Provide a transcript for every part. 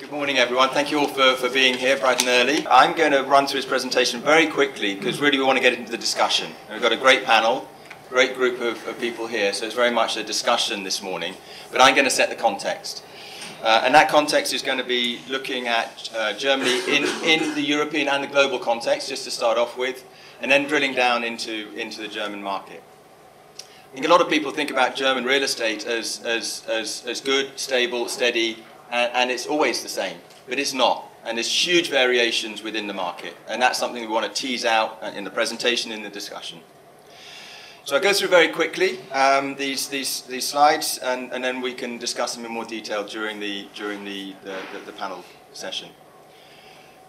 Good morning, everyone. Thank you all for being here bright and early. I'm going to run through this presentation very quickly because really we want to get into the discussion. We've got a great panel, great group of people here, so it's very much a discussion this morning. But I'm going to set the context. And that context is going to be looking at Germany in the European and the global context, just to start off with, and then drilling down into the German market. I think a lot of people think about German real estate as good, stable, steady, and it's always the same, but it's not. And there's huge variations within the market, and that's something we want to tease out in the presentation, in the discussion. So I'll go through very quickly these slides, and then we can discuss them in more detail during the panel session.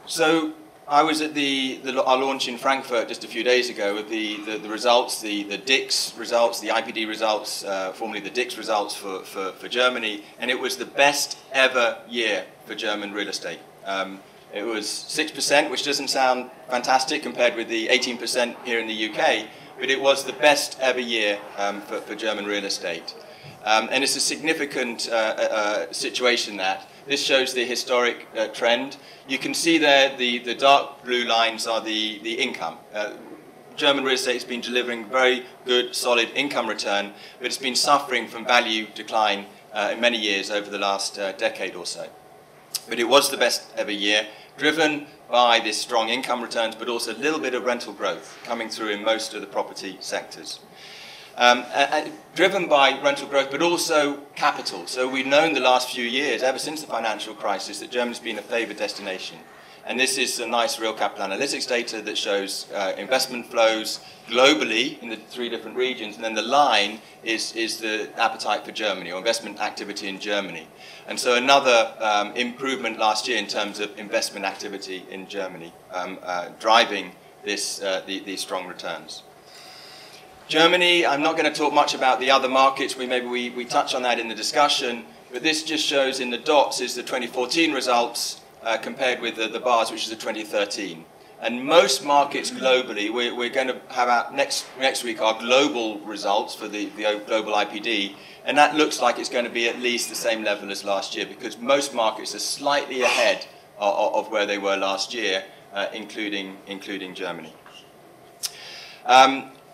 So I was at our launch in Frankfurt just a few days ago with the results, the DIX results, the IPD results, formerly the DIX results for Germany, and it was the best ever year for German real estate. It was 6%, which doesn't sound fantastic compared with the 18% here in the UK, but it was the best ever year for German real estate. And it's a significant situation that. This shows the historic trend. You can see there the dark blue lines are the income. German real estate has been delivering very good, solid income return, but it's been suffering from value decline in many years over the last decade or so. But it was the best ever year, driven by this strong income returns, but also a little bit of rental growth coming through in most of the property sectors. Driven by rental growth, but also capital. So we've known the last few years, ever since the financial crisis, that Germany's been a favoured destination. And this is a nice real capital analytics data that shows investment flows globally in the 3 different regions. And then the line is the appetite for Germany, or investment activity in Germany. And so another improvement last year in terms of investment activity in Germany, driving these strong returns. Germany, I'm not going to talk much about the other markets. Maybe we touch on that in the discussion, but this just shows in the dots is the 2014 results compared with the bars, which is the 2013. And most markets globally, we're going to have out next week our global results for the global IPD, and that looks like it's going to be at least the same level as last year, because most markets are slightly ahead of where they were last year, including Germany.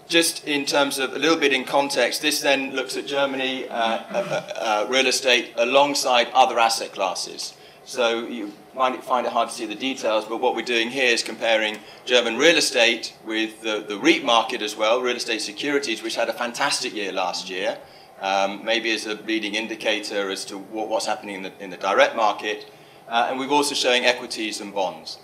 Just in terms of a little bit in context, this then looks at Germany real estate alongside other asset classes. So you might find it hard to see the details, but what we're doing here is comparing German real estate with the REIT market as well, real estate securities, which had a fantastic year last year, maybe as a leading indicator as to what's happening in the direct market. And we're also showing equities and bonds.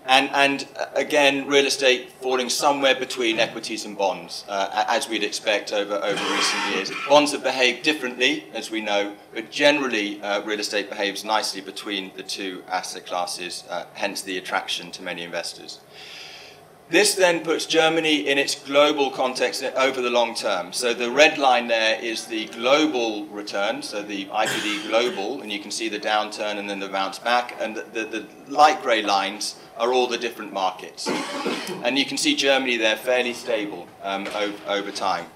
And again, real estate falling somewhere between equities and bonds, as we'd expect over recent years. Bonds have behaved differently, as we know, but generally real estate behaves nicely between the 2 asset classes, hence the attraction to many investors. This then puts Germany in its global context over the long term. So the red line there is the global return, so the IPD global, and you can see the downturn and then the bounce back, and the light grey lines are all the different markets. And you can see Germany there fairly stable over time.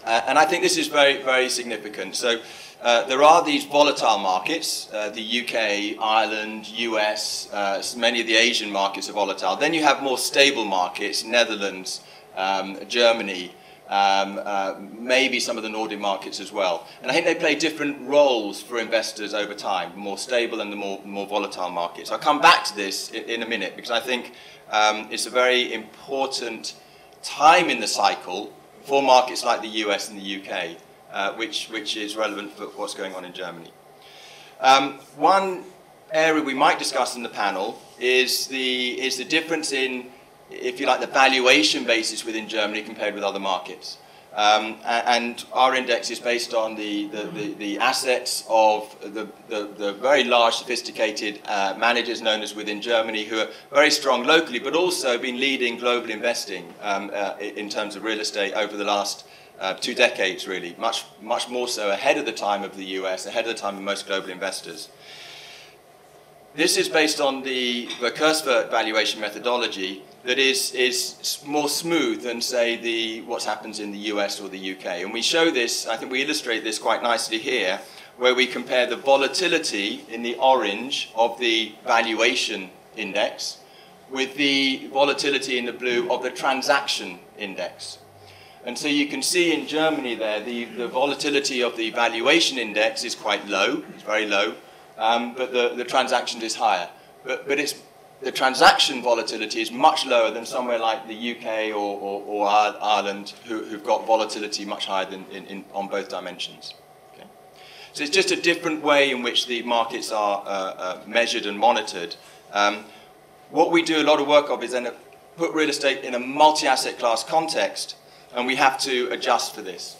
And I think this is very, very significant. So there are these volatile markets, the UK, Ireland, US, many of the Asian markets are volatile. Then you have more stable markets, Netherlands, Germany, maybe some of the Nordic markets as well. And I think they play different roles for investors over time, the more stable and the more volatile markets. I'll come back to this in a minute, because I think it's a very important time in the cycle for markets like the US and the UK, which is relevant for what's going on in Germany. One area we might discuss in the panel is the difference in, if you like, the valuation basis within Germany compared with other markets. And our index is based on the assets of the very large, sophisticated managers known as within Germany, who are very strong locally, but also been leading global investing in terms of real estate over the last 2 decades, really, much more so ahead of the time of the US, ahead of the time of most global investors. This is based on the recursive valuation methodology that is more smooth than, say, what happens in the US or the UK. And we show this, I think we illustrate this quite nicely here, where we compare the volatility in the orange of the valuation index with the volatility in the blue of the transaction index. And so you can see in Germany there, the volatility of the valuation index is quite low, it's very low, but the transaction is higher. But the transaction volatility is much lower than somewhere like the UK or Ireland, who've got volatility much higher than on both dimensions. Okay. So it's just a different way in which the markets are measured and monitored. What we do a lot of work of is then put real estate in a multi-asset class context, and we have to adjust for this.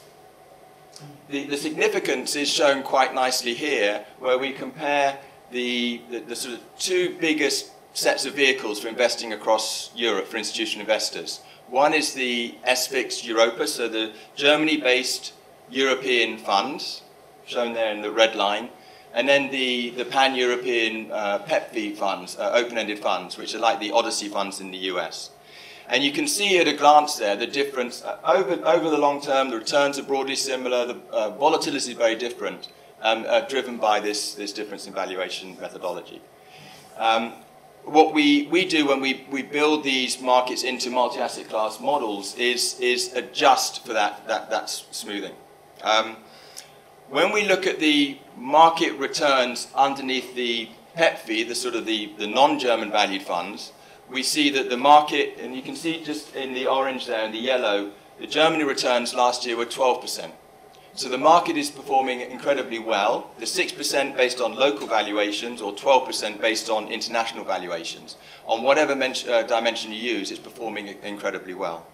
The significance is shown quite nicely here, where we compare the sort of two biggest sets of vehicles for investing across Europe for institutional investors. One is the SFIX Europa, so the Germany-based European funds, shown there in the red line, and then the pan-European PEPV funds, open-ended funds, which are like the Odyssey funds in the US. And you can see at a glance there the difference. Over the long term, the returns are broadly similar, the volatility is very different, driven by this difference in valuation methodology. What we do when we build these markets into multi-asset class models is adjust for that smoothing. When we look at the market returns underneath the PEPV, the sort of the non-German valued funds, we see that the market, and you can see just in the orange there and the yellow, the Germany returns last year were 12%. So the market is performing incredibly well. The 6% based on local valuations or 12% based on international valuations. On whatever dimension you use, it's performing incredibly well.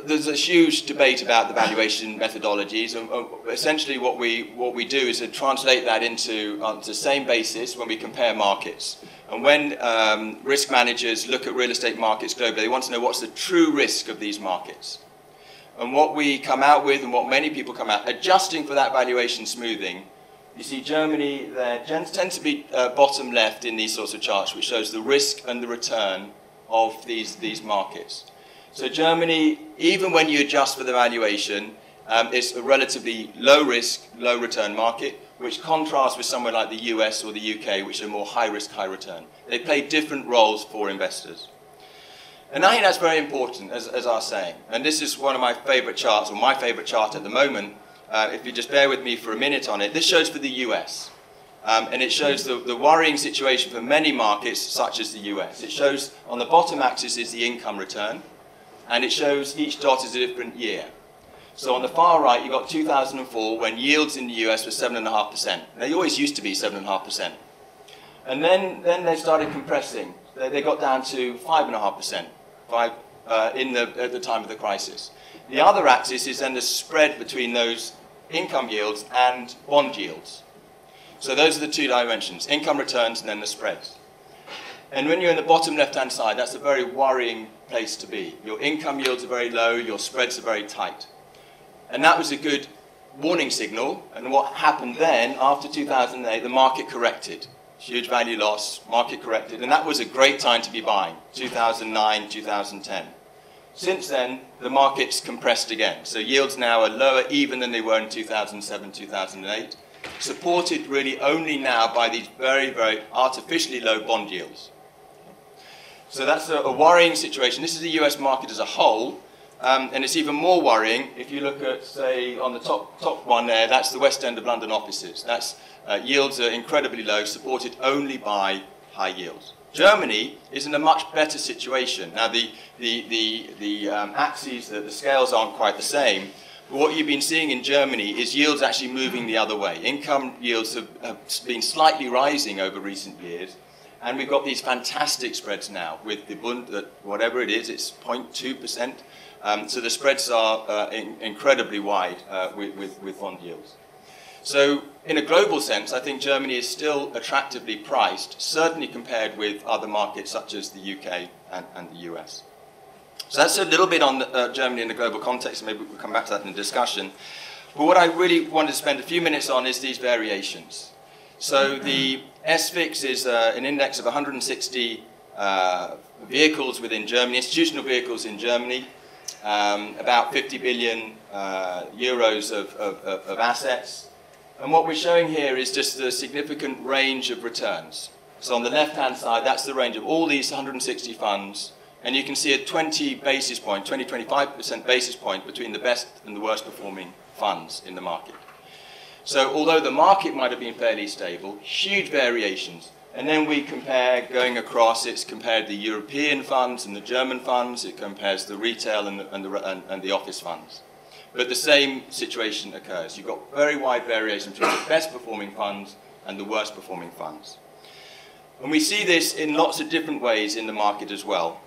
There's a huge debate about the valuation methodologies, and essentially what we do is to translate that into on the same basis when we compare markets. And when risk managers look at real estate markets globally, they want to know what's the true risk of these markets. And what we come out with, and what many people come out, adjusting for that valuation smoothing, you see Germany there tends to be bottom left in these sorts of charts, which shows the risk and the return of these markets. So Germany, even when you adjust for the valuation, is a relatively low risk, low return market, which contrasts with somewhere like the US or the UK, which are more high risk, high return. They play different roles for investors. And I think that's very important, as I was saying. And this is one of my favorite charts, or my favorite chart at the moment. If you just bear with me for a minute on it, this shows for the US. And it shows the worrying situation for many markets, such as the US. It shows on the bottom axis is the income return, and it shows each dot is a different year. So on the far right, you've got 2004, when yields in the US were 7.5%. They always used to be 7.5%. And then they started compressing. They got down to 5.5% at the time of the crisis. The other axis is then the spread between those income yields and bond yields. So those are the two dimensions, income returns and then the spreads. And when you're in the bottom left-hand side, that's a very worrying place to be. Your income yields are very low, your spreads are very tight. And that was a good warning signal. And what happened then, after 2008, the market corrected. Huge value loss, market corrected, and that was a great time to be buying, 2009, 2010. Since then, the market's compressed again. So yields now are lower even than they were in 2007, 2008, supported really only now by these very, very artificially low bond yields. So that's a worrying situation. This is the US market as a whole, and it's even more worrying if you look at, say, on the top one there, that's the West End of London offices. That's yields are incredibly low, supported only by high yields. Germany is in a much better situation. Now, the axes, the scales aren't quite the same, but what you've been seeing in Germany is yields actually moving the other way. Income yields have been slightly rising over recent years, and we've got these fantastic spreads now with the Bund, whatever it is, it's 0.2%. So the spreads are incredibly wide with bond yields. So in a global sense, I think Germany is still attractively priced, certainly compared with other markets such as the UK and the US. So that's a little bit on Germany in the global context, and maybe we'll come back to that in the discussion. But what I really wanted to spend a few minutes on is these variations. So the SFIX is an index of 160 vehicles within Germany, institutional vehicles in Germany, about 50 billion euros of assets. And what we're showing here is just the significant range of returns. So on the left-hand side, that's the range of all these 160 funds. And you can see a 25% basis point between the best and the worst performing funds in the market. So although the market might have been fairly stable, huge variations. And then we compare, going across, it's compared the European funds and the German funds, it compares the retail and the office funds. But the same situation occurs. You've got very wide variation between the best performing funds and the worst performing funds. And we see this in lots of different ways in the market as well.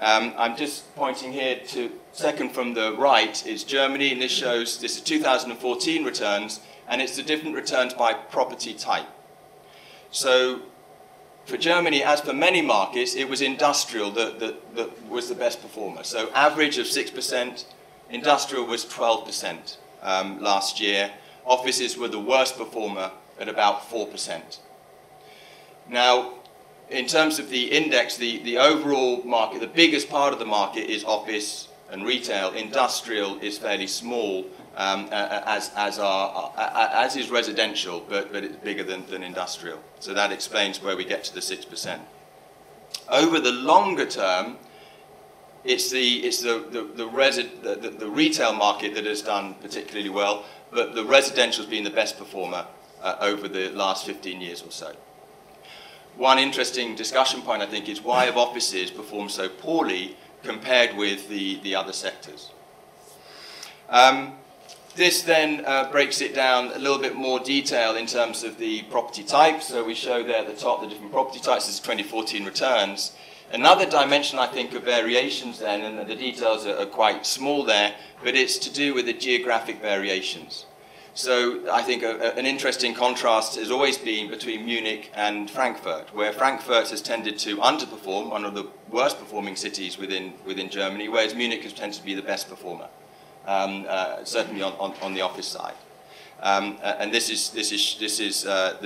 I'm just pointing here to, second from the right is Germany, and this is 2014 returns, and it's the different returns by property type. So for Germany, as for many markets, it was industrial that was the best performer. So average of 6%, industrial was 12% last year. Offices were the worst performer at about 4%. Now, in terms of the index, the overall market, the biggest part of the market is office and retail. Industrial is fairly small, as is residential, but it's bigger than industrial. So that explains where we get to the 6%. Over the longer term, it's the retail market that has done particularly well, but the residential has been the best performer over the last 15 years or so. One interesting discussion point, I think, is why have offices performed so poorly compared with the other sectors? This then breaks it down a little bit more detail in terms of the property types. So we show there at the top the different property types. This is 2014 returns. Another dimension, I think, of variations then, and the details are quite small there, but it's to do with the geographic variations. So I think an interesting contrast has always been between Munich and Frankfurt, where Frankfurt has tended to underperform, one of the worst performing cities within Germany, whereas Munich has tended to be the best performer, certainly on the office side. And this is the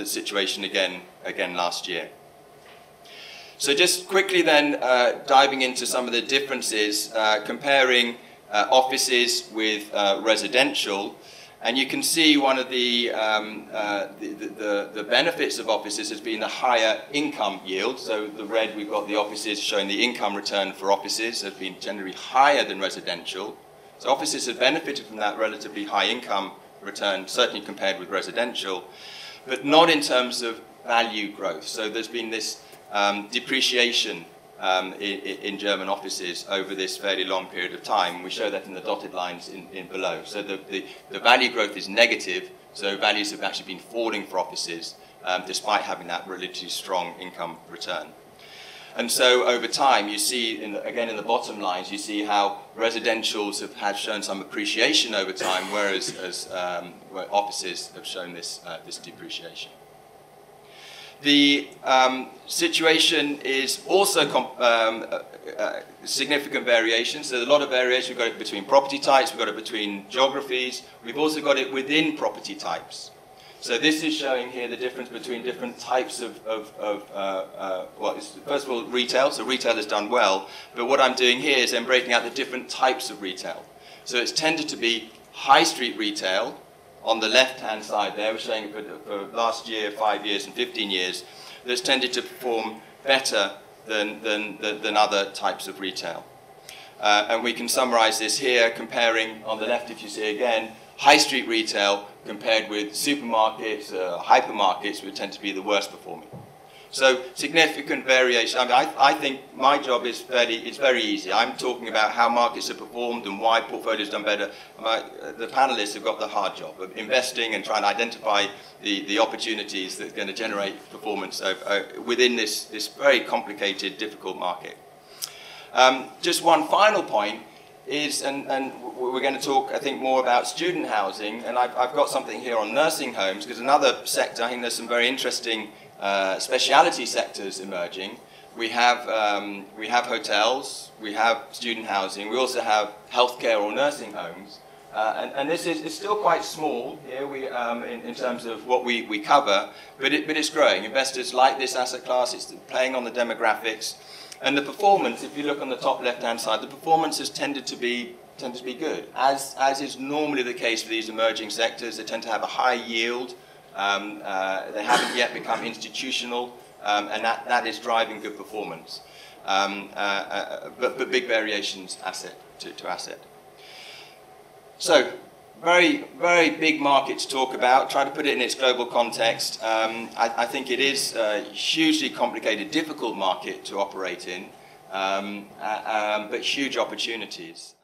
situation again last year. So just quickly then diving into some of the differences, comparing offices with residential. And you can see one of the benefits of offices has been the higher income yield. So the red, we've got the offices showing the income return for offices has been generally higher than residential. So offices have benefited from that relatively high income return, certainly compared with residential, but not in terms of value growth. So there's been this depreciation in German offices over this fairly long period of time. We show that in the dotted lines in below. So the value growth is negative, so values have actually been falling for offices despite having that relatively strong income return. And so over time, you see, again in the bottom lines, you see how residentials have shown some appreciation over time, whereas where offices have shown this depreciation. The situation is also significant variation. So there's a lot of variation. We've got it between property types, we've got it between geographies, we've also got it within property types. So this is showing here the difference between different types first of all, retail. So retail has done well, but what I'm doing here is then breaking out the different types of retail. So it's tended to be high street retail. On the left-hand side there, we're showing for last year, 5 years and 15 years, that's tended to perform better than other types of retail. And we can summarize this here, comparing on the left, if you see again, high street retail compared with supermarkets, hypermarkets, which tend to be the worst performing. So significant variation. I mean, I think my job is very easy. I'm talking about how markets have performed and why portfolios done better. The panelists have got the hard job of investing and trying to identify the opportunities that are going to generate performance within this very complicated, difficult market. Just one final point is, and we're going to talk, I think, more about student housing, and I've got something here on nursing homes, because another sector, I think there's some very interesting speciality sectors emerging. We have hotels, we have student housing, we also have healthcare or nursing homes, and this is still quite small here in terms of what we cover, but it's growing. Investors like this asset class. It's playing on the demographics, and the performance. If you look on the top left-hand side, the performance has tended to be tend to be good. As is normally the case for these emerging sectors, they tend to have a high yield. They haven't yet become institutional, and that is driving good performance. But big variations asset to asset. So, very, very big market to talk about. Try to put it in its global context. I think it is a hugely complicated, difficult market to operate in, but huge opportunities.